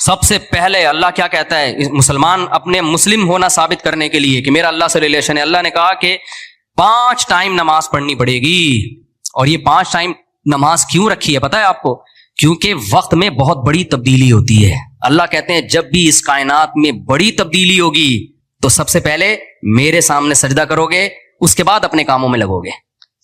سب سے پہلے اللہ کیا کہتا ہے مسلمان اپنے مسلم ہونا ثابت کرنے کے لیے کہ میرا اللہ سے ریلیشن ہے، اللہ نے کہا کہ 5 ٹائم نماز پڑھنی پڑے گی. اور یہ 5 ٹائم نماز کیوں رکھی ہے پتہ ہے آپ کو؟ کیونکہ وقت میں بہت بڑی تبدیلی ہوتی ہے. اللہ کہتے ہیں جب بھی اس کائنات میں بڑی تبدیلی ہوگی تو سب سے پہلے میرے سامنے سجدہ کرو گے، اس کے بعد اپنے کاموں میں لگو گے.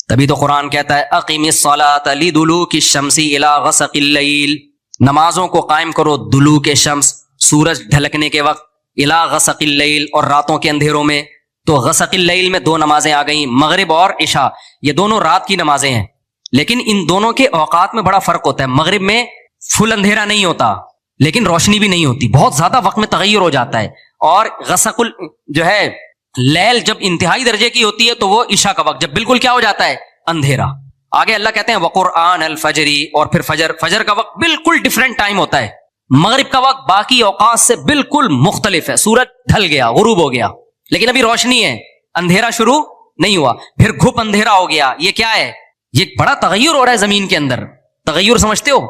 تبھی تو قرآن کہتا ہے اقیم الصلاۃ لدلوک الشمس الی غسق اللیل، نمازوں کو قائم کرو دلوک شمس، سورج ڈھلکنے کے وقت، الی غسق اللیل، اور راتوں کے اندھیروں میں. تو غسق اللیل میں 2 نمازیں آ گئیں، مغرب اور عشاء، یہ دونوں رات کی نمازیں ہیں. لیکن ان دونوں کے اوقات میں بڑا فرق ہوتا ہے. مغرب میں فل اندھیرا نہیں ہوتا لیکن روشنی بھی نہیں ہوتی، بہت زیادہ وقت میں تغیر ہو جاتا ہے. اور غسق جو ہے لیل جب انتہائی درجے کی ہوتی ہے تو وہ عشاء کا وقت جب بالکل کیا ہو جاتا ہے اندھیرا. آگے اللہ کہتے ہیں وقرآن الفجر، اور پھر فجر کا وقت بالکل ڈیفرنٹ ٹائم ہوتا ہے. مغرب کا وقت باقی اوقات سے بالکل مختلف ہے. سورج ڈھل گیا، غروب ہو گیا، لیکن ابھی روشنی ہے، اندھیرا شروع نہیں ہوا. پھر گھپ اندھیرا ہو گیا. یہ کیا ہے؟ یہ بڑا تغیر ہو رہا ہے زمین کے اندر. تغیر سمجھتے ہو؟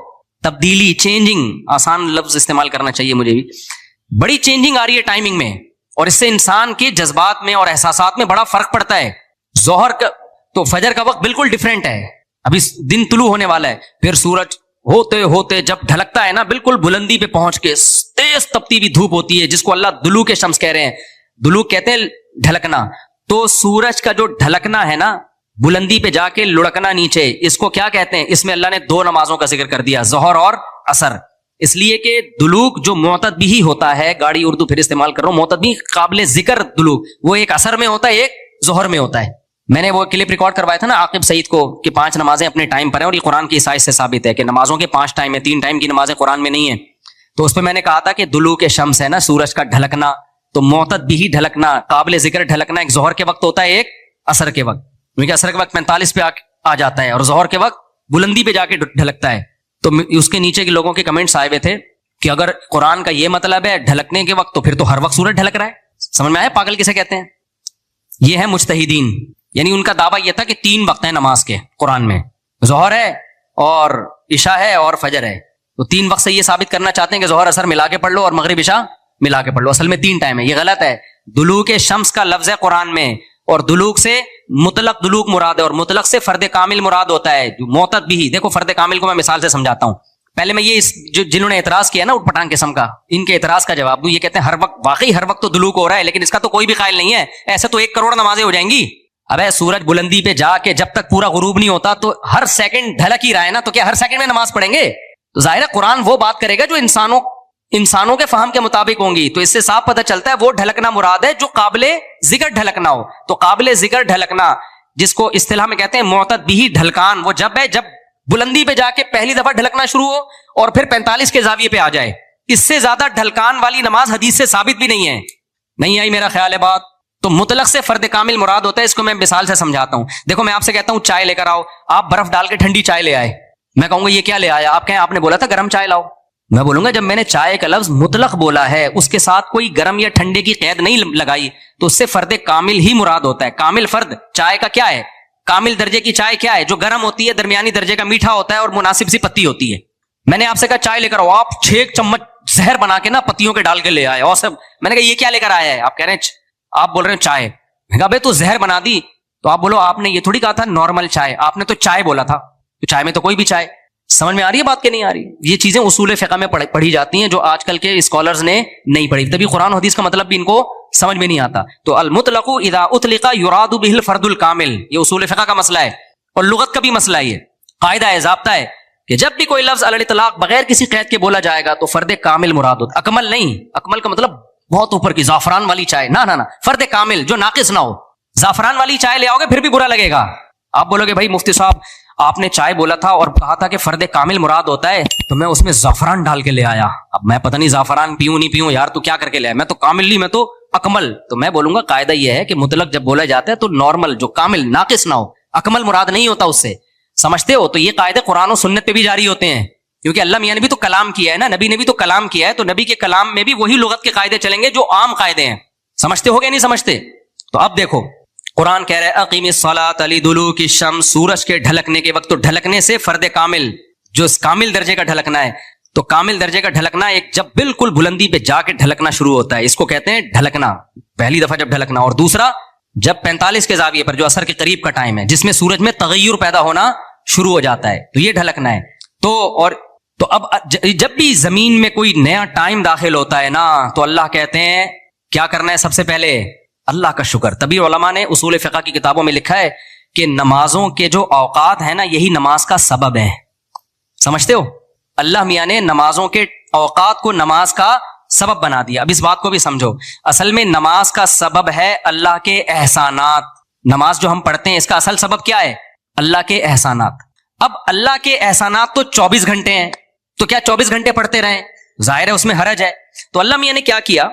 تبدیلی، چینجنگ، آسان لفظ استعمال کرنا چاہیے مجھے بھی. بڑی چینجنگ آ رہی ہے ٹائمنگ میں، اور اس سے انسان کے جذبات میں اور احساسات میں بڑا فرق پڑتا ہے. ظہر کا تو فجر کا وقت بالکل ڈیفرنٹ ہے، ابھی دن طلوع ہونے والا ہے. پھر سورج ہوتے ہوتے جب ڈھلکتا ہے نا بالکل بلندی پہ پہنچ کے تیز تپتی ہوئی دھوپ ہوتی ہے، جس کو اللہ دلوک شمس کہہ رہے ہیں. دلوک کہتے ہیں ڈھلکنا. تو سورج کا جو ڈھلکنا ہے نا، بلندی پہ جا کے لڑکنا نیچے، اس کو کیا کہتے ہیں؟ اس میں اللہ نے 2 نمازوں کا ذکر کر دیا، ظہر اور عصر. اس لیے کہ دلوک جو معتدبی ہوتا ہے، گاڑی اردو پھر استعمال کر رہا ہوں، معتدبی قابل ذکر دلوک، وہ ایک عصر میں ہوتا ہے، ایک ظہر میں ہوتا ہے. میں نے وہ کلپ ریکارڈ کروایا تھا نا عاقب سعید کو کہ 5 نمازیں اپنے ٹائم پر ہیں، اور یہ قرآن کی عیسائی سے ثابت ہے کہ نمازوں کے 5 ٹائم ہیں، 3 ٹائم کی نمازیں قرآن میں نہیں ہیں. تو اس پہ میں نے کہا تھا کہ دلوک شمس ہے نا، سورج کا ڈھلکنا، تو معتدبی ڈھلکنا، قابل ذکر ڈھلکنا ایک ظہر کے وقت ہوتا ہے، ایک عصر کے وقت. کیونکہ عصر کے وقت 45 پہ آ جاتا ہے، اور ظہر کے وقت بلندی پہ جا کے ڈھلکتا ہے. تو اس کے نیچے کے لوگوں کے کمنٹس آئے ہوئے تھے کہ اگر قرآن کا یہ مطلب ہے ڈھلکنے کے وقت، تو پھر تو ہر وقت سورج ڈھلک رہا ہے. سمجھ میں آیا پاگل کسے کہتے ہیں؟ یہ ہے مجتہدین، یعنی ان کا دعویٰ یہ تھا کہ 3 وقت ہیں نماز کے قرآن میں، ظہر ہے اور عشاء ہے اور فجر ہے. تو 3 وقت سے یہ ثابت کرنا چاہتے ہیں کہ ظہر عصر ملا کے پڑھ لو اور مغرب عشاء ملا کے پڑھ لو. اصل میں 3 ٹائم ہے، یہ غلط ہے. دلوک شمس کا لفظ ہے قرآن میں، اور دلوک سے مطلق دلوک مراد ہے، اور مطلق سے فرد کامل مراد ہوتا ہے. معتد بھی، دیکھو فرد کامل کو میں مثال سے سمجھاتا ہوں. پہلے میں یہ جنہوں نے اعتراض کیا نا اٹھ پٹانگ قسم کا، ان کے اعتراض کا جواب دوں. یہ کہتے ہیں ہر وقت، واقعی ہر وقت تو دلوک ہو رہا ہے، لیکن اس کا تو کوئی بھی قائل نہیں ہے. ایسے تو 1 کروڑ نمازیں ہو جائیں گی. ابے سورج بلندی پہ جا کے جب تک پورا غروب نہیں ہوتا تو ہر سیکنڈ ڈھلک ہی رہا ہے نا، تو کیا ہر سیکنڈ میں نماز پڑھیں گے؟ تو ظاہر ہے قرآن وہ بات کرے گا جو انسانوں کے فہم کے مطابق ہوں گی. تو اس سے صاف پتہ چلتا ہے وہ ڈھلکنا مراد ہے جو قابل ذکر ڈھلکنا ہو. تو قابل ذکر ڈھلکنا، جس کو اصطلاح میں کہتے ہیں معتد بھی ڈھلکان، وہ جب ہے جب بلندی پہ جا کے پہلی دفعہ ڈھلکنا شروع ہو اور پھر 45 کے زاویے پہ آ جائے. اس سے زیادہ ڈھلکان والی نماز حدیث سے ثابت بھی نہیں ہے. نہیں آئی میرا خیال ہے بات؟ تو مطلق سے فرد کامل مراد ہوتا ہے. اس کو میں مثال سے سمجھاتا ہوں. دیکھو میں آپ سے کہتا ہوں چائے لے کر آؤ، آپ برف ڈال کے ٹھنڈی چائے لے آئے. میں کہوں گا یہ کیا لے آیا؟ آپ کہیں آپ نے بولا تھا گرم چائے لاؤ. میں بولوں گا جب میں نے چائے کا لفظ مطلق بولا ہے، اس کے ساتھ کوئی گرم یا ٹھنڈے کی قید نہیں لگائی، تو اس سے فرد کامل ہی مراد ہوتا ہے. کامل فرد چائے کا کیا ہے؟ کامل درجے کی چائے کیا ہے؟ جو گرم ہوتی ہے، درمیانی درجے کا میٹھا ہوتا ہے اور مناسب سی پتی ہوتی ہے. میں نے آپ سے کہا چائے لے کر آؤ، آپ 6 چمچ زہر بنا کے نا پتیوں کے ڈال کے لے آئے. اور سب میں نے کہا یہ کیا لے کر آیا ہے؟ آپ کہہ رہے ہیں آپ بول رہے ہیں چائے. میں کہا بھائی تو زہر بنا دی. تو آپ بولو آپ نے یہ تھوڑی کہا تھا نارمل چائے، آپ نے تو چائے بولا تھا. تو چائے میں تو کوئی بھی چائے. سمجھ میں آ رہی ہے بات کہ نہیں آ رہی؟ یہ چیزیں اصول فقہ میں پڑھی جاتی ہیں جو آج کل کے اسکالرز نے نہیں پڑھی، تبھی قرآن و حدیث کا مطلب بھی ان کو سمجھ میں نہیں آتا. تو المطلق اذا اطلق یراد به الفرد الکامل، یہ اصول فقہ کا مسئلہ ہے اور لغت کا بھی مسئلہ ہے. یہ قاعدہ ہے، ضابطہ ہے کہ جب بھی کوئی لفظ علی الاطلاق بغیر کسی قید کے بولا جائے گا تو فرد کامل مراد ہوتا. اکمل نہیں، اکمل کا مطلب بہت اوپر کی زعفران والی چائے، نہ فرد کامل جو ناقص نہ ہو. زعفران والی چائے لے آؤ گے پھر بھی برا لگے گا. آپ بولو گے بھائی مفتی صاحب آپ نے چائے بولا تھا اور کہا تھا کہ فرد کامل مراد ہوتا ہے، تو میں اس میں زعفران ڈال کے لے آیا. اب میں پتہ نہیں زعفران پیوں نہیں پیوں یار، تو کیا کر کے لے آیا؟ میں تو کامل نہیں، میں تو اکمل. تو میں بولوں گا قاعدہ یہ ہے کہ مطلق جب بولا جاتا ہے تو نارمل جو کامل ناقص نہ ہو، اکمل مراد نہیں ہوتا اس سے. سمجھتے ہو؟ تو یہ قاعدے قرآن و سنت پہ بھی جاری ہوتے ہیں، کیونکہ اللہ میاں نے بھی تو کلام کیا ہے نا، نبی نے بھی تو کلام کیا ہے، تو نبی کے کلام میں بھی وہی لغت کے قاعدے چلیں گے جو عام قاعدے ہیں. سمجھتے ہو گے نہیں سمجھتے؟ تو اب دیکھو قرآن کہہ رہا ہے اقیم الصلاۃ لدلوک الشمس، سورج کے ڈھلکنے کے وقت. تو ڈھلکنے سے فرد کامل جو کامل درجے کا ڈھلکنا ہے، تو کامل درجے کا ڈھلکنا ایک جب بالکل بلندی پہ جا کے ڈھلکنا شروع ہوتا ہے، اس کو کہتے ہیں ڈھلکنا، پہلی دفعہ جب ڈھلکنا، اور دوسرا جب 45 کے زاویے پر جو عصر کے قریب کا ٹائم ہے جس میں سورج میں تغیر پیدا ہونا شروع ہو جاتا ہے، تو یہ ڈھلکنا ہے۔ تو اب جب بھی زمین میں کوئی نیا ٹائم داخل ہوتا ہے نا، تو اللہ کہتے ہیں کیا کرنا ہے؟ سب سے پہلے اللہ کا شکر۔ تبھی علماء نے اصول فقہ کی کتابوں میں لکھا ہے کہ نمازوں کے جو اوقات ہیں نا، یہی نماز کا سبب ہے۔ سمجھتے ہو؟ اللہ میاں نے نمازوں کے اوقات کو نماز کا سبب بنا دیا۔ اب اس بات کو بھی سمجھو، اصل میں نماز کا سبب ہے اللہ کے احسانات۔ نماز جو ہم پڑھتے ہیں اس کا اصل سبب کیا ہے؟ اللہ کے احسانات۔ اب اللہ کے احسانات تو 24 گھنٹے ہیں، تو کیا 24 گھنٹے پڑھتے رہیں؟ ظاہر ہے اس میں حرج ہے۔ تو اللہ میاں نے کیا کیا؟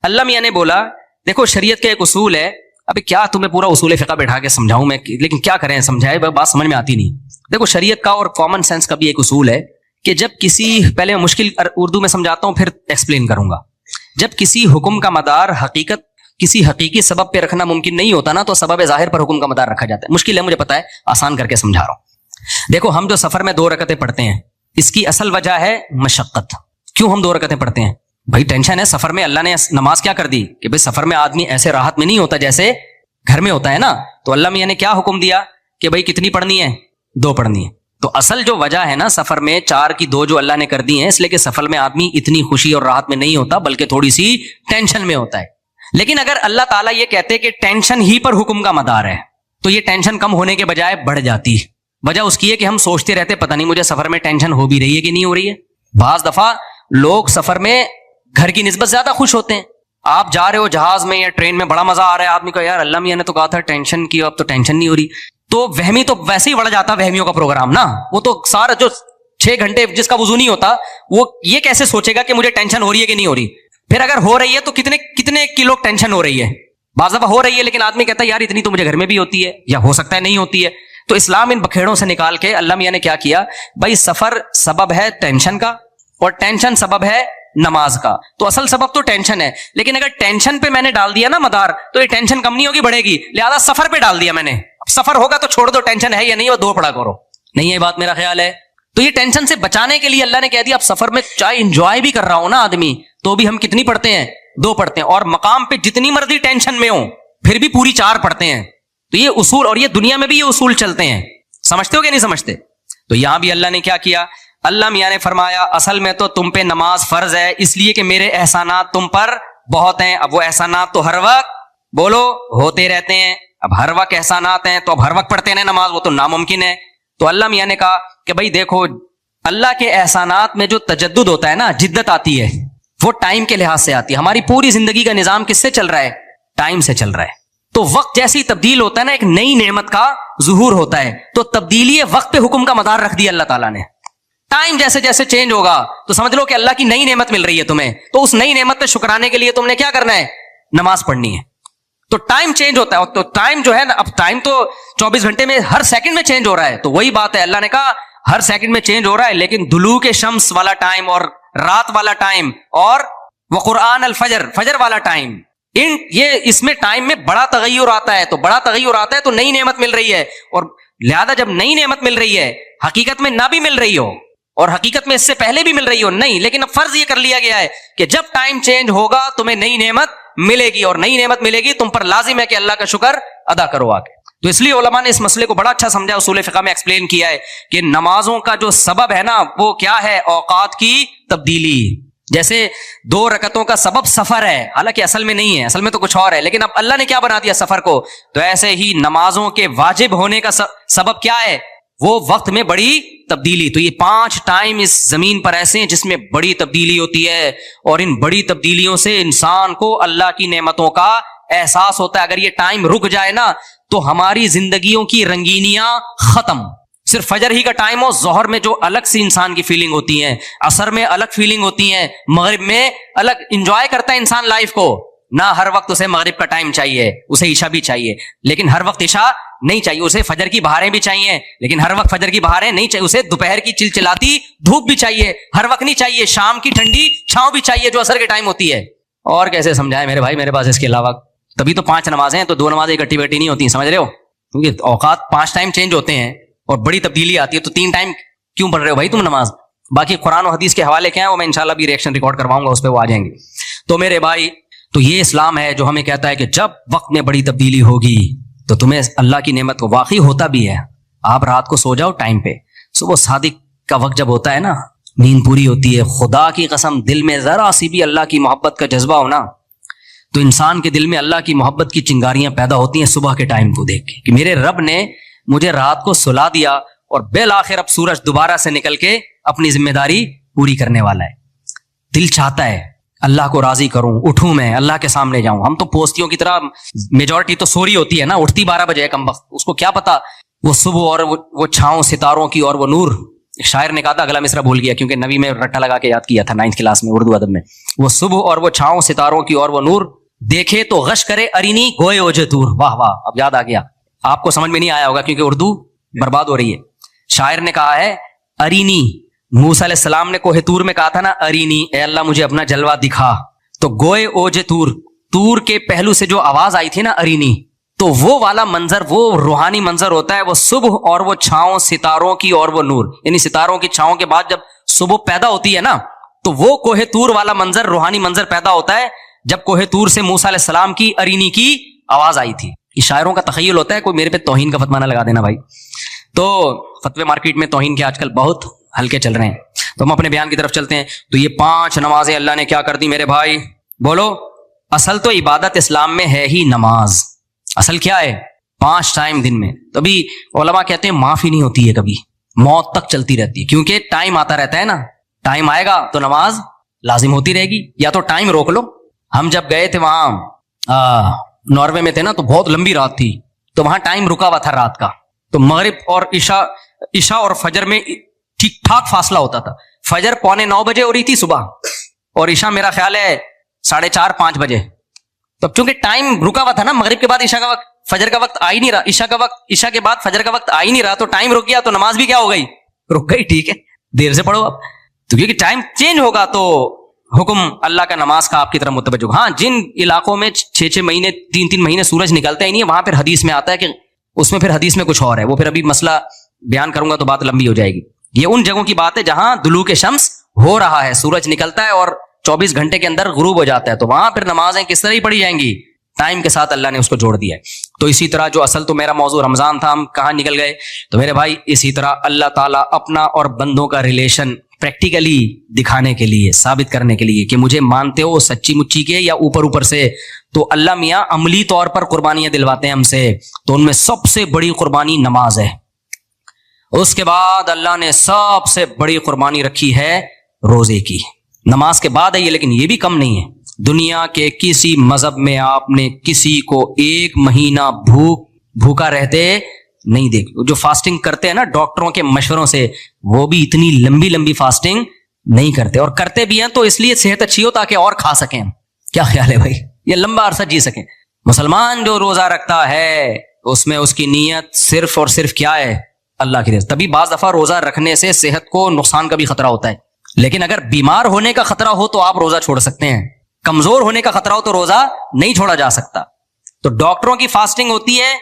اللہ میاں نے بولا دیکھو شریعت کا ایک اصول ہے، ابھی کیا تمہیں پورا اصول فقہ بیٹھا کے سمجھاؤں میں، لیکن کیا کریں، سمجھائے بات سمجھ میں آتی نہیں۔ دیکھو شریعت کا اور کامن سینس کا بھی ایک اصول ہے کہ جب کسی، پہلے میں مشکل اردو میں سمجھاتا ہوں پھر ایکسپلین کروں گا، جب کسی حکم کا مدار کسی حقیقی سبب پہ رکھنا ممکن نہیں ہوتا نا، تو سبب ظاہر پر حکم کا مدار رکھا جاتا ہے۔ مشکل ہے مجھے پتا ہے، آسان کر کے سمجھا رہا ہوں۔ دیکھو ہم جو سفر میں 2 رکعتیں پڑھتے ہیں، اس کی اصل وجہ ہے مشقت۔ کیوں ہم 2 رکعتیں پڑھتے ہیں؟ بھائی ٹینشن ہے سفر میں، اللہ نے نماز کیا کر دی کہ بھائی سفر میں آدمی ایسے راحت میں نہیں ہوتا جیسے گھر میں ہوتا ہے نا، تو اللہ میاں نے کیا حکم دیا کہ بھائی کتنی پڑھنی ہے؟ 2 پڑھنی ہے۔ تو اصل جو وجہ ہے نا سفر میں 4 کی 2 جو اللہ نے کر دی ہیں، اس لیے کہ سفر میں آدمی اتنی خوشی اور راحت میں نہیں ہوتا بلکہ تھوڑی سی ٹینشن میں ہوتا ہے۔ لیکن اگر اللہ تعالیٰ یہ کہتے کہ ٹینشن ہی پر حکم کا مدار ہے، تو یہ ٹینشن کم ہونے کے بجائے بڑھ جاتی۔ وجہ اس کی ہے کہ ہم سوچتے رہتے پتہ نہیں مجھے سفر میں ٹینشن ہو بھی رہی ہے کہ نہیں ہو رہی ہے۔ بعض دفعہ لوگ سفر میں گھر کی نسبت زیادہ خوش ہوتے ہیں۔ آپ جا رہے ہو جہاز میں یا ٹرین میں، بڑا مزہ آ رہا ہے، آدمی کو یار اللہ میاں نے تو کہا تھا ٹینشن کی، اب تو ٹینشن نہیں ہو رہی، تو وہمی تو ویسے ہی بڑھ جاتا وہمیوں کا پروگرام نا۔ وہ تو سارا جو 6 گھنٹے جس کا وضو نہیں ہوتا، وہ یہ کیسے سوچے گا کہ مجھے ٹینشن ہو رہی ہے کہ نہیں ہو رہی؟ پھر اگر ہو رہی ہے تو کتنے کلو ٹینشن ہو رہی ہے؟ بعض دفعہ ہو رہی ہے لیکن آدمی کہتا ہے یار اتنی تو مجھے گھر میں بھی ہوتی ہے، یا ہو سکتا ہے نہیں ہوتی ہے۔ تو اسلام ان بکھیڑوں سے نکال کے اللہ میاں نے کیا کیا؟ بھائی سفر سبب ہے ٹینشن کا، اور ٹینشن سبب ہے نماز کا۔ تو اصل سبب تو ٹینشن ہے، لیکن اگر ٹینشن پہ میں نے ڈال دیا نا مدار، تو یہ ٹینشن کم نہیں ہوگی، بڑھے گی۔ لہذا سفر پہ ڈال دیا میں نے، اب سفر ہوگا تو چھوڑ دو، ٹینشن ہے یا نہیں وہ 2 پڑھا کرو۔ نہیں ہے بات، میرا خیال ہے۔ تو یہ ٹینشن سے بچانے کے لیے اللہ نے کہہ دیا اب سفر میں چاہے انجوائے بھی کر رہا ہوں نا آدمی، تو بھی ہم کتنی پڑھتے ہیں؟ 2 پڑھتے ہیں، اور مقام پہ جتنی مرضی ٹینشن میں ہوں پھر بھی پوری 4 پڑھتے ہیں۔ تو یہ اصول، اور یہ دنیا میں بھی یہ اصول چلتے ہیں، سمجھتے ہو کہ نہیں سمجھتے؟ تو یہاں بھی اللہ نے کیا کیا؟ اللہ میاں نے فرمایا اصل میں تو تم پہ نماز فرض ہے اس لیے کہ میرے احسانات تم پر بہت ہیں۔ اب وہ احسانات تو ہر وقت بولو ہوتے رہتے ہیں، اب ہر وقت احسانات ہیں تو اب ہر وقت پڑھتے رہے نماز، وہ تو ناممکن ہے۔ تو اللہ میاں نے کہا کہ بھائی دیکھو اللہ کے احسانات میں جو تجدد ہوتا ہے نا، جدت آتی ہے، وہ ٹائم کے لحاظ سے آتی ہے۔ ہماری پوری زندگی کا نظام کس سے چل رہا ہے؟ ٹائم سے چل رہا ہے۔ تو وقت جیسے ہی تبدیل ہوتا ہے نا، ایک نئی نعمت کا ظہور ہوتا ہے، تو تبدیلی وقت پہ حکم کا مدار رکھ دیا اللہ تعالیٰ نے۔ ٹائم جیسے جیسے چینج ہوگا تو سمجھ لو کہ اللہ کی نئی نعمت مل رہی ہے تمہیں، تو اس نئی نعمت پہ شکرانے کے لیے تم نے کیا کرنا ہے؟ نماز پڑھنی ہے۔ تو ٹائم چینج ہوتا ہے، تو ٹائم جو ہے نا، اب ٹائم تو 24 گھنٹے میں ہر سیکنڈ میں چینج ہو رہا ہے، تو وہی بات ہے، اللہ نے کہا ہر سیکنڈ میں چینج ہو رہا ہے، لیکن دلوک شمس والا ٹائم اور رات والا ٹائم اور وقرآن الفجر، فجر والا ٹائم، یہ اس میں ٹائم میں بڑا تغیر آتا ہے۔ تو بڑا تغیر آتا ہے تو نئی نعمت مل رہی ہے، اور لہذا جب نئی نعمت مل رہی ہے، حقیقت میں نہ بھی مل رہی ہو اور حقیقت میں اس سے پہلے بھی مل رہی ہو نہیں، لیکن اب فرض یہ کر لیا گیا ہے کہ جب ٹائم چینج ہوگا تمہیں نئی نعمت ملے گی، اور نئی نعمت ملے گی تم پر لازم ہے کہ اللہ کا شکر ادا کرو آگے۔ تو اس لیے علماء نے اس مسئلے کو بڑا اچھا سمجھا، اصول فقہ میں ایکسپلین کیا ہے کہ نمازوں کا جو سبب ہے نا وہ کیا ہے؟ اوقات کی تبدیلی۔ جیسے 2 رکعتوں کا سبب سفر ہے، حالانکہ اصل میں نہیں ہے، اصل میں تو کچھ اور ہے، لیکن اب اللہ نے کیا بنا دیا سفر کو، تو ایسے ہی نمازوں کے واجب ہونے کا سبب کیا ہے؟ وہ وقت میں بڑی تبدیلی۔ تو یہ 5 ٹائم اس زمین پر ایسے ہیں جس میں بڑی تبدیلی ہوتی ہے، اور ان بڑی تبدیلیوں سے انسان کو اللہ کی نعمتوں کا احساس ہوتا ہے۔ اگر یہ ٹائم رک جائے نا تو ہماری زندگیوں کی رنگینیاں ختم۔ صرف فجر ہی کا ٹائم ہو، ظہر میں جو الگ سی انسان کی فیلنگ ہوتی ہے، عصر میں الگ فیلنگ ہوتی ہے، مغرب میں الگ، انجوائے کرتا ہے انسان لائف کو نہ، ہر وقت اسے مغرب کا ٹائم چاہیے، اسے عشاء بھی چاہیے، لیکن ہر وقت عشاء نہیں چاہیے، اسے فجر کی بہاریں بھی چاہیے، لیکن ہر وقت فجر کی بہاریں نہیں چاہیے، اسے دوپہر کی چلچلاتی دھوپ بھی چاہیے، ہر وقت نہیں چاہیے، شام کی ٹھنڈی چھاؤں بھی چاہیے جو عصر کے ٹائم ہوتی ہے۔ اور کیسے سمجھائے میرے بھائی، میرے پاس اس کے علاوہ تبھی تو 5 نمازیں ہیں، تو 2 نمازیں اکٹھی بیٹھی نہیں ہوتی، سمجھ رہے ہو؟ کیونکہ اوقات 5 ٹائم چینج ہوتے ہیں اور بڑی تبدیلی آتی ہے، تو 3 ٹائم کیوں پڑھ رہے ہو بھائی تم نماز؟ باقی قرآن و حدیث کے حوالے کیا ہیں وہ میں انشاءاللہ بھی ریئیکشن ریکارڈ کرواؤں گا, اس پہ وہ آ جائیں گے. تو میرے بھائی, تو یہ اسلام ہے جو ہمیں کہتا ہے کہ جب وقت میں بڑی تبدیلی ہوگی تو تمہیں اللہ کی نعمت کو واقعی ہوتا بھی ہے. آپ رات کو سو جاؤ ٹائم پہ, صبح صادق کا وقت جب ہوتا ہے نا, نیند پوری ہوتی ہے, خدا کی قسم دل میں ذرا سی بھی اللہ کی محبت کا جذبہ ہونا تو انسان کے دل میں اللہ کی محبت کی چنگاریاں پیدا ہوتی ہیں صبح کے ٹائم کو دیکھ کے کہ میرے رب نے مجھے رات کو سلا دیا اور بالآخر اب سورج دوبارہ سے نکل کے اپنی ذمہ داری پوری کرنے والا ہے. دل چاہتا ہے اللہ کو راضی کروں, اٹھوں میں اللہ کے سامنے جاؤں. ہم تو پوستیوں کی طرح میجورٹی تو سوری ہوتی ہے نا, اٹھتی 12 بجے کم وقت, اس کو کیا پتا وہ صبح اور وہ چھاؤں ستاروں کی اور وہ نور. ایک شاعر نے کہا تھا, اگلا مصرع بھول گیا کیونکہ نویں میں رٹا لگا کے یاد کیا تھا 9th کلاس میں اردو ادب میں. وہ صبح اور وہ چھاؤں ستاروں کی اور وہ نور دیکھے تو غش کرے ارینی گوئے اوجے تور. واہ واہ, اب یاد آ گیا. آپ کو سمجھ میں نہیں آیا ہوگا کیونکہ اردو برباد ہو رہی ہے. شاعر نے کہا ہے ارینی, موسیٰ علیہ السلام نے کوہ طور میں کہا تھا نا ارینی, اے اللہ مجھے اپنا جلوہ دکھا. تو گوئے اوجے تور, تور کے پہلو سے جو آواز آئی تھی نا ارینی, تو وہ والا منظر, وہ روحانی منظر ہوتا ہے وہ صبح اور وہ چھاؤں ستاروں کی اور وہ نور. یعنی ستاروں کی چھاؤں کے بعد جب صبح پیدا ہوتی ہے نا تو وہ کوہ طور والا منظر, روحانی منظر پیدا ہوتا ہے جب کوہ طور سے موسیٰ علیہ السلام کی ارینی کی آواز آئی تھی. یہ شاعروں کا تخیل ہوتا ہے, کوئی میرے پہ توہین کا فتویٰ نہ لگا دینا بھائی. تو فتوے مارکیٹ میں توہین کے آج کل بہت ہلکے چل رہے ہیں. تو ہم اپنے بیان کی طرف چلتے ہیں. تو یہ 5 نمازیں اللہ نے کیا کر دی میرے بھائی, بولو. اصل تو عبادت اسلام میں ہے ہی نماز. اصل کیا ہے, 5 ٹائم دن میں. تبھی علماء کہتے ہیں معافی نہیں ہوتی ہے کبھی, موت تک چلتی رہتی ہے, کیونکہ ٹائم آتا رہتا ہے نا. ٹائم آئے گا تو نماز لازم ہوتی رہے گی, یا تو ٹائم روک لو. ہم جب گئے تھے وہاں ناروے میں تھے نا, تو بہت لمبی رات تھی, تو وہاں ٹائم رکا ہوا تھا رات کا. تو مغرب اور عشاء اور فجر میں ٹھیک ٹھاک فاصلہ ہوتا تھا. فجر 8:45 بجے ہو رہی تھی صبح, اور عشاء میرا خیال ہے 4:30-5 بجے. تو چونکہ ٹائم رکا ہوا تھا نا, مغرب کے بعد عشاء کا وقت, فجر کا وقت آ ہی نہیں رہا, عشاء کا وقت, عشاء کے بعد فجر کا وقت آ ہی نہیں رہا, تو ٹائم رک گیا تو نماز بھی کیا ہو گئی, رک گئی. ٹھیک ہے, دیر سے پڑھو اب, تو کیونکہ ٹائم چینج ہوگا تو حکم اللہ کا نماز کا آپ کی طرف متوجہ ہوگا. ہاں, جن علاقوں میں 6 مہینے 3 مہینے سورج نکلتا ہی نہیں ہے, وہاں پھر حدیث میں آتا ہے کہ اس میں پھر حدیث میں کچھ اور ہے, وہ پھر ابھی مسئلہ بیان کروں گا تو بات لمبی ہو جائے گی. یہ ان جگہوں کی بات ہے جہاں دلوک شمس ہو رہا ہے, سورج نکلتا ہے اور 24 گھنٹے کے اندر غروب ہو جاتا ہے, تو وہاں پھر نمازیں کس طرح ہی پڑھی جائیں گی, ٹائم کے ساتھ اللہ نے اس کو جوڑ دیا ہے. تو اسی طرح جو اصل تو میرا موضوع رمضان تھا, ہم کہاں نکل گئے. تو میرے بھائی اسی طرح اللہ تعالیٰ اپنا اور بندوں کا ریلیشن پریکٹیکلی دکھانے کے لیے, ثابت کرنے کے لیے کہ مجھے مانتے ہو سچی مچی کے یا اوپر سے, تو اللہ میاں عملی طور پر قربانیاں دلواتے ہیں ہم سے. تو ان میں سب سے بڑی قربانی نماز ہے. اس کے بعد اللہ نے سب سے بڑی قربانی رکھی ہے روزے کی. نماز کے بعد ہے یہ, لیکن یہ بھی کم نہیں ہے. دنیا کے کسی مذہب میں آپ نے کسی کو 1 مہینہ بھوکا رہتے نہیں دیکھ. جو فاسٹنگ کرتے ہیں نا ڈاکٹروں کے مشوروں سے, وہ بھی اتنی لمبی لمبی فاسٹنگ نہیں کرتے, اور کرتے بھی ہیں تو اس لیے صحت اچھی ہو تاکہ اور کھا سکیں. کیا خیال ہے بھائی, یہ لمبا عرصہ جی سکیں. مسلمان جو روزہ رکھتا ہے اس میں اس کی نیت صرف اور صرف کیا ہے, اللہ کی رضا. تبھی بعض دفعہ روزہ رکھنے سے صحت کو نقصان کا بھی خطرہ ہوتا ہے, لیکن اگر بیمار ہونے کا خطرہ ہو تو آپ روزہ چھوڑ سکتے ہیں. کمزور ہونے کا خطرہ ہو تو روزہ نہیں چھوڑا جا سکتا. تو ڈاکٹروں کی فاسٹنگ ہوتی ہے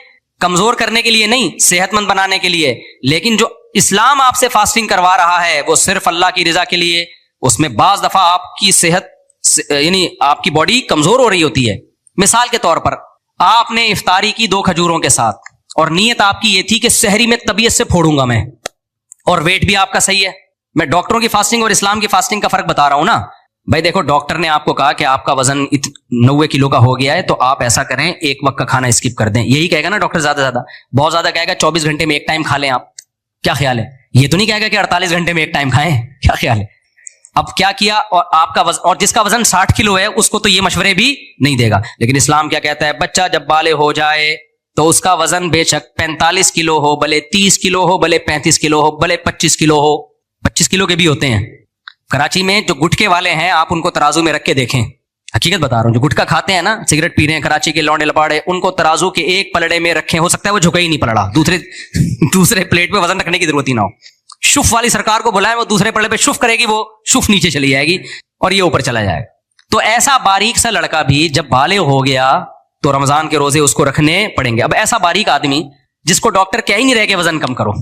کمزور کرنے کے لیے نہیں, صحت مند بنانے کے لیے. لیکن جو اسلام آپ سے فاسٹنگ کروا رہا ہے وہ صرف اللہ کی رضا کے لیے. اس میں بعض دفعہ آپ کی صحت یعنی آپ کی باڈی کمزور ہو رہی ہوتی ہے. مثال کے طور پر آپ نے افطاری کی 2 کھجوروں کے ساتھ, اور نیت آپ کی یہ تھی کہ سحری میں طبیعت سے پھوڑوں گا میں, اور ویٹ بھی آپ کا صحیح ہے. میں ڈاکٹروں کی فاسٹنگ اور اسلام کی فاسٹنگ کا فرق بتا رہا ہوں نا بھائی. دیکھو, ڈاکٹر نے آپ کو کہا کہ آپ کا وزن 90 کلو کا ہو گیا ہے, تو آپ ایسا کریں 1 وقت کا کھانا اسکپ کر دیں. یہی کہے گا نا ڈاکٹر, زیادہ بہت زیادہ کہے گا 24 گھنٹے میں 1 ٹائم کھا لیں آپ. کیا خیال ہے, یہ تو نہیں کہے گا کہ 48 گھنٹے میں 1 ٹائم کھائیں. کیا خیال ہے. اب کیا کیا, اور آپ کا وزن, اور جس کا وزن 60 کلو ہے اس کو تو یہ مشورے بھی نہیں دے گا. لیکن اسلام کیا کہتا ہے, بچہ جب بالغ ہو جائے تو اس کا وزن بے شک 45 کلو ہو, بھلے 30 کلو ہو, بھلے 35 کلو ہو, بھلے 25 کلو ہو. 25 کلو کے بھی ہوتے ہیں کراچی میں جو گٹکے والے ہیں, آپ ان کو ترازو میں رکھ کے دیکھیں. حقیقت بتا رہا ہوں, جو گٹکا کھاتے ہیں نا, سگریٹ پی رہے ہیں کراچی کے لونڈے لپاڑے, ان کو ترازو کے ایک پلڑے میں رکھیں. ہو سکتا ہے وہ جھکا ہی نہیں پلڑا, دوسرے پلیٹ پہ وزن رکھنے کی ضرورت ہی نہ ہو. شف والی سرکار کو بلائیں, وہ دوسرے پلڑے پہ شف کرے گی, وہ شف نیچے چلی جائے گی اور یہ اوپر چلا جائے گا. تو ایسا باریک سا لڑکا بھی جب بالغ ہو گیا تو رمضان کے روزے اس کو رکھنے پڑیں گے. اب ایسا باریک آدمی جس کو ڈاکٹر کہہ ہی نہیں رہے کہ وزن کم کرو,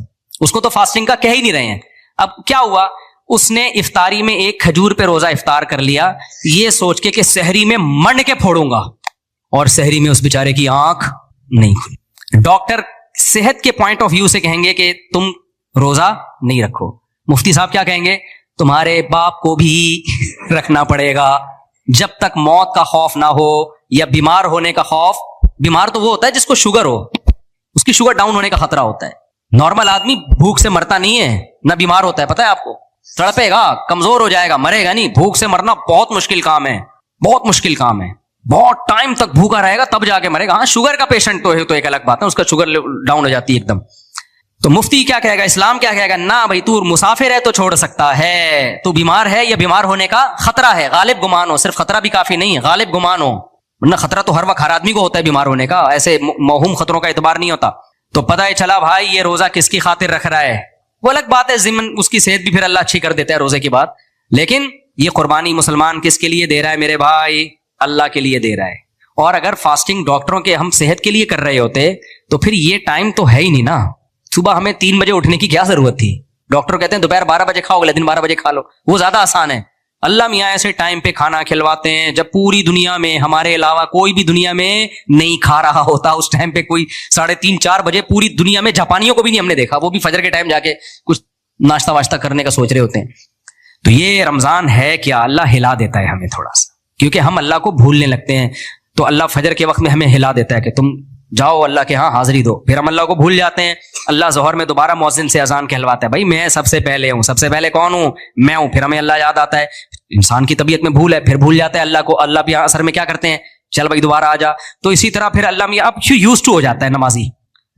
اس کو تو فاسٹنگ کا کہہ ہی نہیں رہے ہیں. اب کیا ہوا, اس نے افطاری میں ایک کھجور پہ روزہ افطار کر لیا یہ سوچ کے کہ سحری میں منڈ کے پھوڑوں گا, اور سحری میں اس بیچارے کی آنکھ نہیں کھلی. ڈاکٹر صحت کے پوائنٹ آف ویو سے کہیں گے کہ تم روزہ نہیں رکھو. مفتی صاحب کیا کہیں گے؟ تمہارے باپ کو بھی رکھنا پڑے گا جب تک موت کا خوف نہ ہو یا بیمار ہونے کا خوف. بیمار تو وہ ہوتا ہے جس کو شوگر ہو, اس کی شوگر ڈاؤن ہونے کا خطرہ ہوتا ہے. نارمل آدمی بھوک سے مرتا نہیں ہے, نہ بیمار ہوتا ہے, پتہ ہے آپ کو, تڑپے گا, کمزور ہو جائے گا, مرے گا نہیں. بھوک سے مرنا بہت مشکل کام ہے, بہت مشکل کام ہے, بہت ٹائم تک بھوکا رہے گا تب جا کے مرے گا. ہاں شوگر کا پیشنٹ تو ہے تو ایک الگ بات ہے, اس کا شوگر ڈاؤن ہو جاتی ہے ایک دم. تو مفتی کیا کہے گا, اسلام کیا کہے گا؟ نہ بھائی, تو مسافر ہے تو چھوڑ سکتا ہے, تو بیمار ہے یا بیمار ہونے کا خطرہ ہے, غالب گمان ہو, صرف خطرہ بھی کافی نہیں ہے, غالب گمان ہو, ورنہ خطرہ تو ہر وقت ہر آدمی کو ہوتا ہے بیمار ہونے کا, ایسے موہوم خطروں کا اعتبار نہیں ہوتا. تو پتہ ہے چلا بھائی یہ روزہ کس کی خاطر رکھ رہا ہے, وہ الگ بات ہے, ضمن اس کی صحت بھی پھر اللہ اچھی کر دیتا ہے روزے کی بات, لیکن یہ قربانی مسلمان کس کے لیے دے رہا ہے میرے بھائی؟ اللہ کے لیے دے رہا ہے. اور اگر فاسٹنگ ڈاکٹروں کے ہم صحت کے لیے کر رہے ہوتے تو پھر یہ ٹائم تو ہے ہی نہیں نا. صبح ہمیں 3 بجے اٹھنے کی کیا ضرورت تھی؟ ڈاکٹر کہتے ہیں دوپہر 12 بجے کھاؤ, اگلے دن 12 بجے کھا لو, وہ زیادہ آسان ہے. اللہ میاں ایسے ٹائم پہ کھانا کھلواتے ہیں جب پوری دنیا میں ہمارے علاوہ کوئی بھی دنیا میں نہیں کھا رہا ہوتا. اس ٹائم پہ کوئی 3:30-4 بجے پوری دنیا میں جاپانیوں کو بھی نہیں ہم نے دیکھا, وہ بھی فجر کے ٹائم جا کے کچھ ناشتہ واشتہ کرنے کا سوچ رہے ہوتے ہیں. تو یہ رمضان ہے کیا, اللہ ہلا دیتا ہے ہمیں تھوڑا سا, کیونکہ ہم اللہ کو بھولنے لگتے ہیں. تو اللہ فجر کے وقت میں ہمیں ہلا دیتا ہے کہ تم جاؤ اللہ کے ہاں حاضری دو, پھر ہم اللہ کو بھول جاتے ہیں. اللہ ظہر میں دوبارہ مؤذن سے اذان کہلواتا ہے, بھائی میں سب سے پہلے ہوں, سب سے پہلے کون ہوں؟ میں ہوں. پھر ہمیں اللہ یاد آتا ہے. انسان کی طبیعت میں بھول ہے, پھر بھول جاتا ہے اللہ کو. اللہ بھی اثر میں کیا کرتے ہیں, چل بھائی دوبارہ آ جا. تو اسی طرح پھر اللہ میں اب یوز ٹو ہو جاتا ہے نمازی.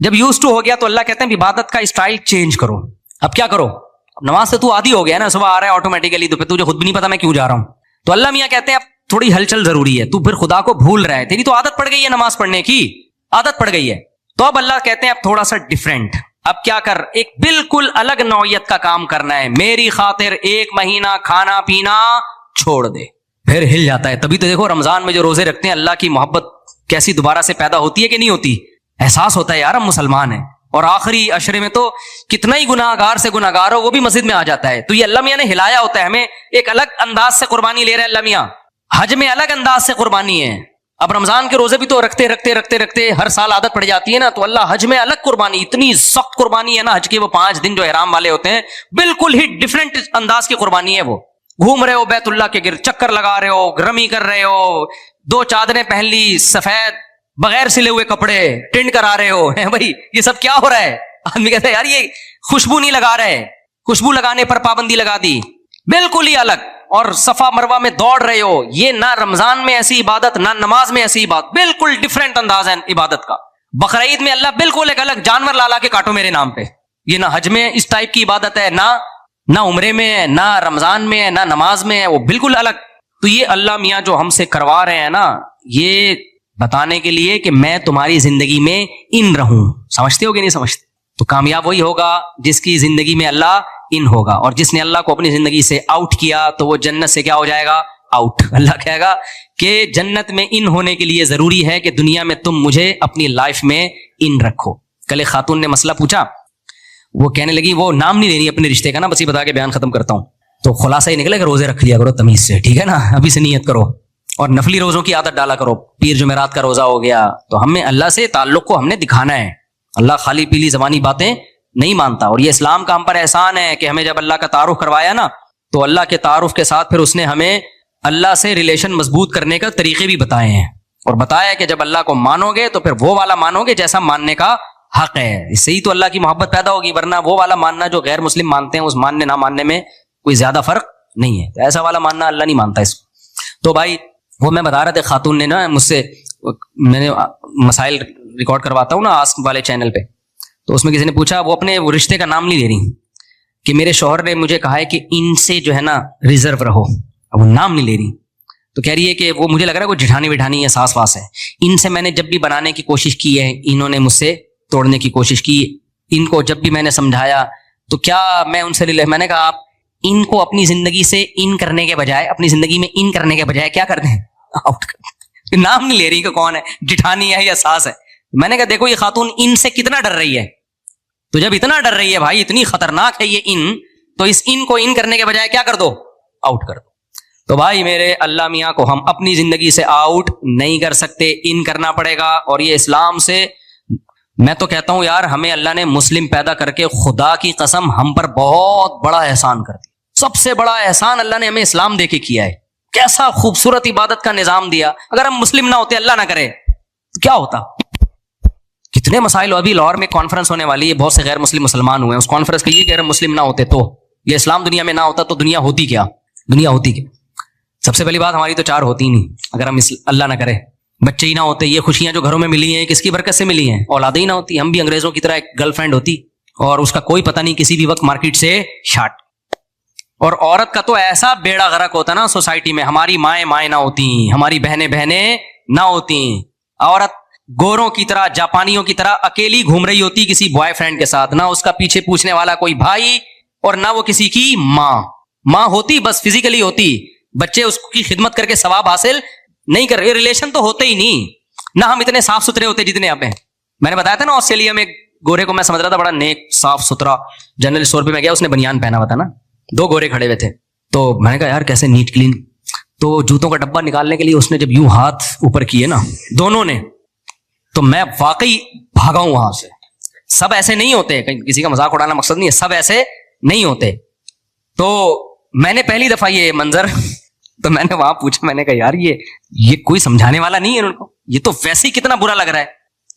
جب یوز ٹو ہو گیا تو اللہ کہتے ہیں عبادت کا اسٹائل چینج کرو. اب کیا کرو, اب نماز سے تو عادی ہو گیا نا, صبح آ رہا ہے آٹومیٹیکلی, تو پھر تجھے خود بھی نہیں پتا میں کیوں جا رہا ہوں. تو اللہ میاں کہتے ہیں اب تھوڑی ہلچل ضروری ہے, تو پھر خدا کو بھول رہا ہے, تیری تو عادت پڑ گئی ہے نماز پڑھنے کی, عادت پڑ گئی ہے. تو اب اللہ کہتے ہیں اب تھوڑا سا ڈیفرنٹ, اب کیا کر, ایک بالکل الگ نوعیت کا کام کرنا ہے, میری خاطر 1 مہینہ کھانا پینا چھوڑ دے. پھر ہل جاتا ہے. تبھی تو دیکھو رمضان میں جو روزے رکھتے ہیں اللہ کی محبت کیسی دوبارہ سے پیدا ہوتی ہے کہ نہیں ہوتی, احساس ہوتا ہے یار ہم مسلمان ہیں. اور آخری عشرے میں تو کتنا ہی گناہ گار سے گناہ گار ہو وہ بھی مسجد میں آ جاتا ہے. تو یہ اللہ میاں نے ہلایا ہوتا ہے, ہمیں ایک الگ انداز سے قربانی لے رہا ہے اللہ میاں. حج میں الگ انداز سے قربانی ہے. اب رمضان کے روزے بھی تو رکھتے رکھتے رکھتے رکھتے ہر سال عادت پڑ جاتی ہے نا, تو اللہ حج میں الگ قربانی, اتنی سخت قربانی ہے نا حج کے, وہ 5 دن جو احرام والے ہوتے ہیں بالکل ہی ڈفرینٹ انداز کی قربانی ہے. وہ گھوم رہے ہو بیت اللہ کے گرد, چکر لگا رہے ہو, رمی کر رہے ہو, 2 چادریں پہن لی سفید, بغیر سلے ہوئے کپڑے, ٹینڈ کرا رہے ہو. بھائی یہ سب کیا ہو رہا ہے؟ آدمی کہتا ہے یار یہ خوشبو نہیں لگا رہے, خوشبو لگانے پر پابندی لگا دی, بالکل ہی الگ. اور صفا مروہ میں دوڑ رہے ہو, یہ نہ رمضان میں ایسی عبادت نہ نماز میں ایسی عبادت, بالکل ڈفرینٹ انداز ہے عبادت کا. بقرعید میں اللہ بالکل ایک الگ جانور لا کے کاٹو میرے نام پہ, یہ نہ حج میں اس ٹائپ کی عبادت ہے, نہ عمرے میں ہے, نہ رمضان میں ہے, نہ نماز میں ہے, وہ بالکل الگ. تو یہ اللہ میاں جو ہم سے کروا رہے ہیں نا, یہ بتانے کے لیے کہ میں تمہاری زندگی میں ان رہوں. سمجھتے ہو کہ نہیں سمجھتے؟ تو کامیاب وہی ہوگا جس کی زندگی میں اللہ ان ہوگا, اور جس نے اللہ کو اپنی زندگی سے آؤٹ کیا تو وہ جنت سے کیا ہو جائے گا, آؤٹ. اللہ کہے گا کہ جنت میں ان ہونے کے لیے ضروری ہے کہ دنیا میں تم مجھے اپنی لائف میں ان رکھو. کل ایک خاتون نے مسئلہ پوچھا, وہ کہنے لگی, وہ نام نہیں لے رہی اپنے رشتے کا نا, بس یہ بتا کے بیان ختم کرتا ہوں. تو خلاصہ یہ نکلا کہ روزے رکھ لیا کرو تمیز سے, ٹھیک ہے نا, ابھی سے نیت کرو, اور نفلی روزوں کی عادت ڈالا کرو. پیر جمعرات کا روزہ ہو گیا, تو ہمیں اللہ سے تعلق کو ہم نے دکھانا ہے. اللہ خالی پیلی زبانی باتیں نہیں مانتا, اور یہ اسلام کا ہم پر احسان ہے کہ ہمیں جب اللہ کا تعارف کروایا نا, تو اللہ کے تعارف کے ساتھ پھر اس نے ہمیں اللہ سے ریلیشن مضبوط کرنے کا طریقے بھی بتائے ہیں, اور بتایا کہ جب اللہ کو مانو گے تو پھر وہ والا مانو گے جیسا ماننے کا حق ہے. اس سے ہی تو اللہ کی محبت پیدا ہوگی, ورنہ وہ والا ماننا جو غیر مسلم مانتے ہیں, اس ماننے نہ ماننے میں کوئی زیادہ فرق نہیں ہے. تو ایسا والا ماننا اللہ نہیں مانتا اس کو. تو بھائی وہ میں بتا رہا تھا, خاتون نے نا مجھ سے, میں نے مسائل ریکارڈ کرواتا ہوں نا آسک والے چینل پہ, تو اس میں کسی نے پوچھا, وہ اپنے وہ رشتے کا نام نہیں لے رہی, کہ میرے شوہر نے مجھے کہا ہے کہ ان سے جو ہے نا ریزرو رہو. اب وہ نام نہیں لے رہی, تو کہہ رہی ہے کہ وہ مجھے لگ رہا ہے وہ جٹھانی وٹھانی ہے, ساس واس ہے, ان سے میں نے جب بھی بنانے کی کوشش کی ہے انہوں نے مجھ سے توڑنے کی کوشش کی. ان کو جب بھی میں نے سمجھایا تو کیا میں ان سے میں نے کہا آپ ان کو اپنی زندگی سے ان کرنے کے بجائے, اپنی زندگی میں ان کرنے کے بجائے کیا کر دیں, آؤٹ کر دیں. نام نہیں لے رہی کہ کون ہے, جٹھانی ہے یا ساس ہے. میں نے کہا دیکھو یہ خاتون ان سے کتنا ڈر رہی ہے, تو جب اتنا ڈر رہی ہے بھائی, اتنی خطرناک ہے یہ ان, تو اس ان کو ان کرنے کے بجائے کیا کر دو؟ آؤٹ کر دو. تو بھائی میرے اللہ میاں کو ہم اپنی زندگی سے آؤٹ نہیں کر سکتے, ان کرنا پڑے گا. اور یہ اسلام سے, میں تو کہتا ہوں یار ہمیں اللہ نے مسلم پیدا کر کے خدا کی قسم ہم پر بہت بڑا احسان کر دیا. سب سے بڑا احسان اللہ نے ہمیں اسلام دے کے کیا ہے. کیسا خوبصورت عبادت کا نظام دیا. اگر ہم مسلم نہ ہوتے, اللہ نہ کرے, تو کیا ہوتا؟ کتنے مسائل. ابھی لاہور میں کانفرنس ہونے والی ہے, بہت سے غیر مسلم مسلمان ہوئے ہیں. اس کانفرنس کے یہ کہ اگر مسلم نہ ہوتے تو یہ اسلام دنیا میں نہ ہوتا تو دنیا ہوتی کیا؟ دنیا ہوتی کیا؟ سب سے پہلی بات, ہماری تو 4 ہوتی ہی نہیں اگر ہم اللہ نہ کرے. بچے ہی نہ ہوتے. یہ خوشیاں جو گھروں میں ملی ہیں کس کی برکت سے ملی ہیں؟ اولادیں ہی نہ ہوتی. ہم بھی انگریزوں کی طرح ایک گرل فرینڈ ہوتی اور اس کا کوئی پتہ نہیں, کسی بھی وقت مارکیٹ سے شارٹ. اور عورت کا تو ایسا بیڑا غرق ہوتا نا سوسائٹی میں. ہماری مائیں نہ ہوتی, ہماری بہنیں نہ ہوتی. عورت گوروں کی طرح, جاپانیوں کی طرح اکیلی گھوم رہی ہوتی کسی بوائے فرینڈ کے ساتھ. نہ اس کا پیچھے پوچھنے والا کوئی بھائی اور نہ وہ کسی کی ماں ہوتی, بس فزیکلی ہوتی. بچے اس کی خدمت کر کے ثواب حاصل نہیں کر رہے. ریلیشن تو ہوتے ہی نہیں. نہ ہم اتنے صاف ستھرے ہوتے جتنے اب ہیں. میں نے بتایا تھا نا آسٹریلیا میں گورے کو میں سمجھ رہا تھا بڑا نیک صاف ستھرا. جنرل اسٹور پہ میں گیا, اس نے بنیان پہنا ہوا تھا نا, 2 گورے کھڑے ہوئے تھے. تو میں نے کہا یار کیسے نیٹ کلین. تو جوتوں کا ڈبہ نکالنے کے لیے اس نے جب یوں ہاتھ اوپر کیے نا دونوں نے, تو میں واقعی بھاگا ہوں وہاں سے. سب ایسے نہیں ہوتے, کسی کا مذاق اڑانا مقصد نہیں ہے, سب ایسے نہیں ہوتے. تو میں نے پہلی دفعہ یہ منظر, تو میں نے وہاں پوچھا, میں نے کہا یار یہ کوئی سمجھانے والا نہیں ہے ان کو, یہ تو ویسے ہی کتنا برا لگ رہا ہے.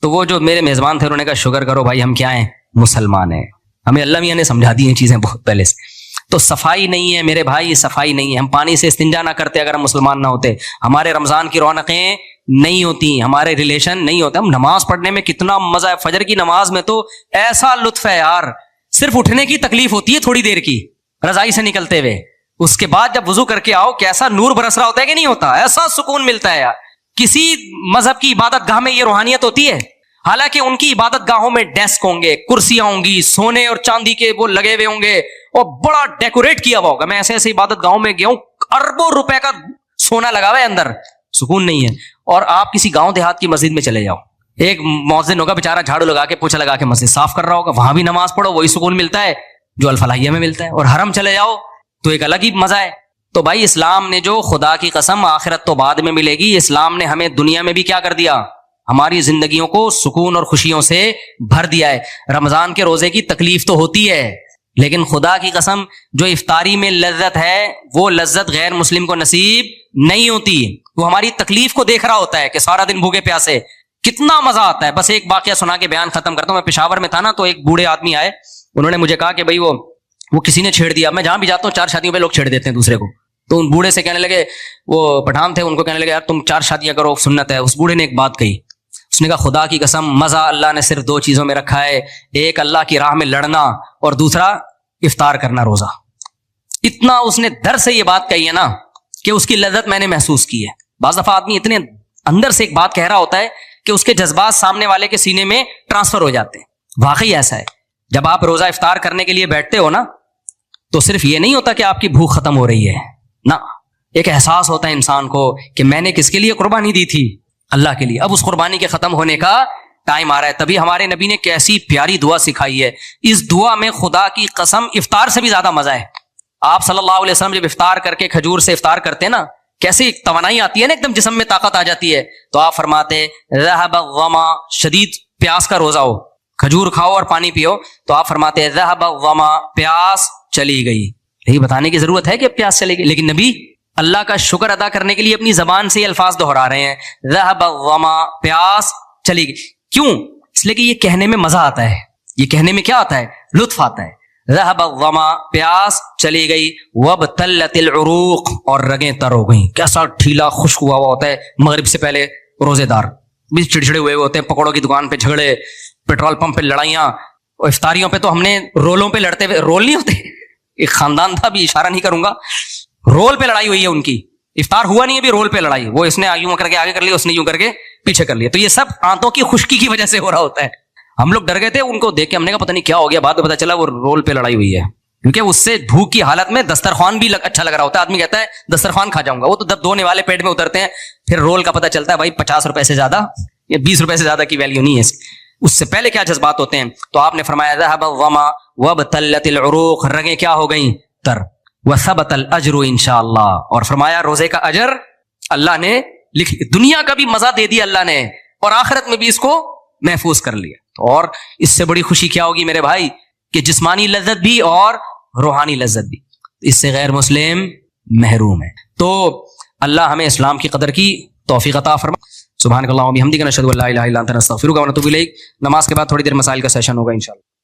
تو وہ جو میرے میزبان تھے انہوں نے کہا شکر کرو بھائی ہم کیا ہیں, مسلمان ہیں. ہمیں اللہ میاں نے سمجھا دی ہیں چیزیں بہت پہلے سے. تو صفائی نہیں ہے میرے بھائی, صفائی نہیں ہے. ہم پانی سے استنجا نہ کرتے اگر ہم مسلمان نہ ہوتے. ہمارے رمضان کی رونقیں نہیں ہوتی, ہمارے ریلیشن نہیں ہوتے. ہم نماز پڑھنے میں کتنا مزہ ہے. فجر کی نماز میں تو ایسا لطف ہے یار, صرف اٹھنے کی تکلیف ہوتی ہے تھوڑی دیر کی رضائی سے نکلتے ہوئے. اس کے بعد جب وضو کر کے آؤ کیسا نور برس رہا ہوتا ہے کہ نہیں ہوتا, ایسا سکون ملتا ہے یار. کسی مذہب کی عبادت گاہ میں یہ روحانیت ہوتی ہے. حالانکہ ان کی عبادت گاہوں میں ڈیسک ہوں گے, کرسیاں ہوں گی, سونے اور چاندی کے وہ لگے ہوئے ہوں گے, اور بڑا ڈیکوریٹ کیا ہوا ہوگا. میں ایسے عبادت گاہوں میں گیا ہوں, اربوں روپے کا سونا لگا ہوا ہے اندر, سکون نہیں ہے. اور آپ کسی گاؤں دیہات کی مسجد میں چلے جاؤ, ایک مؤذن ہوگا بیچارہ جھاڑو لگا کے پوچھا لگا کے مسجد صاف کر رہا ہوگا, وہاں بھی نماز پڑھو وہی سکون ملتا ہے جو الفلاحیہ میں ملتا ہے. اور حرم چلے جاؤ تو ایک الگ ہی مزہ ہے. تو بھائی اسلام نے جو, خدا کی قسم آخرت تو بعد میں ملے گی, اسلام نے ہمیں دنیا میں بھی کیا کر دیا, ہماری زندگیوں کو سکون اور خوشیوں سے بھر دیا ہے. رمضان کے روزے کی تکلیف تو ہوتی ہے, لیکن خدا کی قسم جو افطاری میں لذت ہے وہ لذت غیر مسلم کو نصیب نہیں ہوتی. وہ ہماری تکلیف کو دیکھ رہا ہوتا ہے کہ سارا دن بھوکے پیاسے کتنا مزہ آتا ہے. بس ایک واقعہ سنا کے بیان ختم کرتا ہوں. میں پشاور میں تھا نا, تو ایک بوڑھے آدمی آئے, انہوں نے مجھے کہا کہ بھائی وہ کسی نے چھیڑ دیا. میں جہاں بھی جاتا ہوں 4 شادیوں پہ لوگ چھیڑ دیتے ہیں دوسرے کو. تو ان بوڑھے سے کہنے لگے, وہ پٹھان تھے, ان کو کہنے لگے یار تم 4 شادیاں کرو, سنت ہے. اس بوڑھے نے ایک بات کہی, اس نے کہا خدا کی قسم مزہ اللہ نے صرف 2 چیزوں میں رکھا ہے, ایک اللہ کی راہ میں لڑنا اور دوسرا افطار کرنا روزہ. اتنا اس نے در سے یہ بات کہی ہے نا کہ اس کی لذت میں نے محسوس کی ہے. بعض دفعہ آدمی اتنے اندر سے ایک بات کہہ رہا ہوتا ہے کہ اس کے جذبات سامنے والے کے سینے میں ٹرانسفر ہو جاتے ہیں. واقعی ایسا ہے. جب آپ روزہ افطار کرنے کے لیے بیٹھتے ہو نا, تو صرف یہ نہیں ہوتا کہ آپ کی بھوک ختم ہو رہی ہے, نہ, ایک احساس ہوتا ہے انسان کو کہ میں نے کس کے لیے قربانی دی تھی, اللہ کے لیے. اب اس قربانی کے ختم ہونے کا ٹائم آ رہا ہے. تبھی ہمارے نبی نے کیسی پیاری دعا سکھائی ہے. اس دعا میں خدا کی قسم افطار سے بھی زیادہ مزہ ہے. آپ صلی اللہ علیہ وسلم جب افطار کر کے کھجور سے افطار کرتے نا, کیسی توانائی آتی ہے نا, ایک دم جسم میں طاقت آ جاتی ہے. تو آپ فرماتے ذهب الظما, شدید پیاس کا روزہ ہو, کھجور کھاؤ اور پانی پیو, تو آپ فرماتے ذهب الظما, پیاس چلی گئی. یہی بتانے کی ضرورت ہے کہ پیاس چلے گی, لیکن نبی اللہ کا شکر ادا کرنے کے لیے اپنی زبان سے یہ الفاظ دہرا رہے ہیں, ذهب الظما, پیاس چلی گئی. کیوں؟ اس لیے کہ یہ کہنے میں مزہ آتا ہے, یہ کہنے میں کیا آتا ہے, لطف آتا ہے. ذهب الظما, پیاس چلی گئی. وابتلت العروق, اور رگیں تر ہو گئیں. کیسا ڈھیلا خشک ہوا ہوتا ہے مغرب سے پہلے روزے دار, بھی چڑچڑے ہوئے ہوتے ہیں, پکوڑوں کی دکان پہ جھگڑے, پیٹرول پمپ پہ لڑائیاں, اور افطاریوں پہ تو ہم نے رولوں پہ لڑتے ہوئے, رول نہیں ہوتے, ایک خاندان تھا, بھی اشارہ نہیں کروں گا, رول پہ لڑائی ہوئی ہے ان کی. افطار ہوا نہیں ہے, بھی رول پہ لڑائی, وہ اس نے یوں کر کے آگے کر لیا, اس نے یوں کر کے پیچھے کر لیا. تو یہ سب آنتوں کی خشکی کی وجہ سے ہو رہا ہوتا ہے. ہم لوگ ڈر گئے تھے ان کو دیکھ کے, ہم نے کہا پتہ نہیں کیا ہو گیا. بعد میں پتہ چلا وہ رول پہ لڑائی ہوئی ہے, کیونکہ اس سے بھوک کی حالت میں دسترخوان بھی اچھا لگ رہا ہوتا ہے. آدمی کہتا ہے دسترخوان کھا جاؤں گا, وہ تو دب دھونے والے پیٹ میں اترتے ہیں. پھر رول کا پتہ چلتا ہے بھائی 50 روپے سے زیادہ یا 20 روپے سے زیادہ کی ویلیو نہیں ہے اس. اس سے پہلے کیا جذبات ہوتے ہیں؟ تو آپ نے فرمایا ذهب الظما وابتلت العروق، رگیں کیا ہو گئیں؟ تر، وثبت الاجر انشاءاللہ، اور فرمایا روزے کا اجر اللہ نے لکھ، دنیا کا بھی مزہ دے دیا اللہ نے اور آخرت میں بھی اس کو محفوظ کر لیا. اور اس سے بڑی خوشی کیا ہوگی میرے بھائی کہ جسمانی لذت بھی اور روحانی لذت بھی، اس سے غیر مسلم محروم ہے. تو اللہ ہمیں اسلام کی قدر کی توفیق عطا فرمائے. سبحانک اللہم و بحمدک، نشہد ان لا الہ الا انت، نستغفرک و نتوب الیک. نماز کے بعد تھوڑی دیر مسائل کا سیشن ہوگا انشاءاللہ.